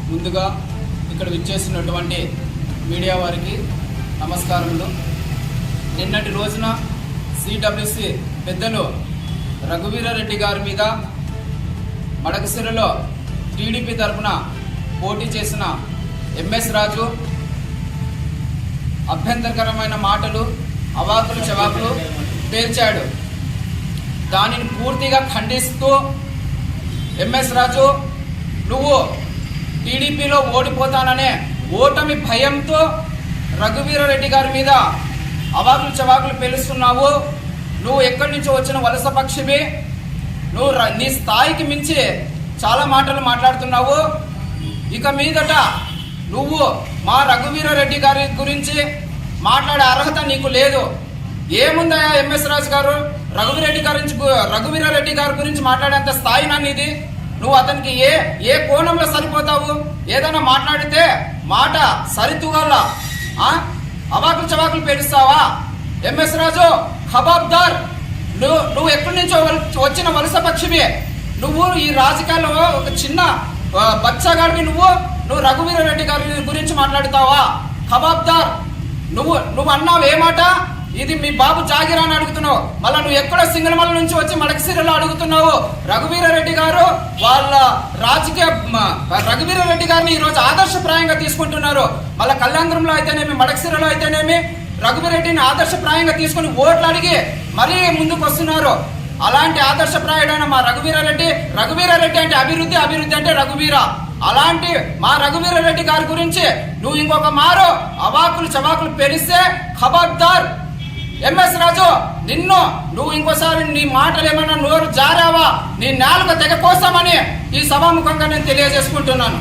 ముందుగా ఇక్కడ విచ్చేసినటువంటి మీడియా వారికి నమస్కారములు. నిన్నటి రోజున సిడబ్ల్యూసి పెద్దలు రఘువీరారెడ్డి గారి మీద మడకసిరలో టీడీపీ తరఫున పోటీ చేసిన ఎంఎస్ రాజు అభ్యంతరకరమైన మాటలు, అవాకులు చవాకులు పేల్చాడు. దానిని పూర్తిగా ఖండిస్తూ ఎంఎస్ రాజు, నువ్వు టీడీపీలో ఓడిపోతాననే ఓటమి భయంతో రఘువీరారెడ్డి గారి మీద అవాకులు చవాకులు పేలుస్తున్నావు. నువ్వు ఎక్కడి నుంచో వచ్చిన వలస పక్షివి. నువ్వు నీ స్థాయికి మించి చాలా మాటలు మాట్లాడుతున్నావు. ఇక మీదట నువ్వు మా రఘువీరారెడ్డి గారి గురించి మాట్లాడే అర్హత నీకు లేదు. ఏముందయా ఎంఎస్ రాజు గారు, రఘువీరారెడ్డి గారి గురించి మాట్లాడేంత స్థాయి నానిది. నువ్వు అతనికి ఏ కోణంలో సరిపోతావు? ఏదైనా మాట్లాడితే మాట సరితూగల అవాకులు చవాకులు పేలుస్తావా? ఎంఎస్ రాజు ఖబర్దార్, నువ్వు ఎక్కడి నుంచో వచ్చిన వలస పక్షివి. నువ్వు ఈ రాజకీయాల్లో ఒక చిన్న బచ్చగాడివి. నువ్వు రఘువీరారెడ్డి గారి గురించి మాట్లాడుతావా? ఖబర్దార్. నువ్వు అన్నావు ఏ మాట? ఇది మీ బాబు జాగిరా అని అడుగుతున్నావు. మళ్ళీ నువ్వు ఎక్కడో సింగనమల నుంచి వచ్చి మడకసిరలో అడుగుతున్నావు. రఘువీరారెడ్డి గారు వాళ్ళ రఘువీరారెడ్డి గారిని ఈరోజు ఆదర్శప్రాయంగా తీసుకుంటున్నారు. మళ్ళీ కళ్యాణంలో అయితేనేమి, మడకసిరలో అయితేనేమి రఘువీరెడ్డిని ఆదర్శప్రాయంగా తీసుకుని ఓట్లు అడిగి మరీ ముందుకు వస్తున్నారు. అలాంటి ఆదర్శప్రాయుడైన మా రఘువీరారెడ్డి అంటే అభివృద్ధి అంటే రఘువీర. అలాంటి మా రఘువీరారెడ్డి గారి గురించి నువ్వు ఇంకొక మారు అవాకులు చవాకులు పెరిస్తే ఖబర్దార్. ఎంఎస్ రాజు, నువ్వు ఇంకోసారి నీ మాటలు ఏమన్నా నోరు జారావా నీ నాలుక తెగ కోస్తామని ఈ సభాముఖంగా నేను తెలియజేసుకుంటున్నాను.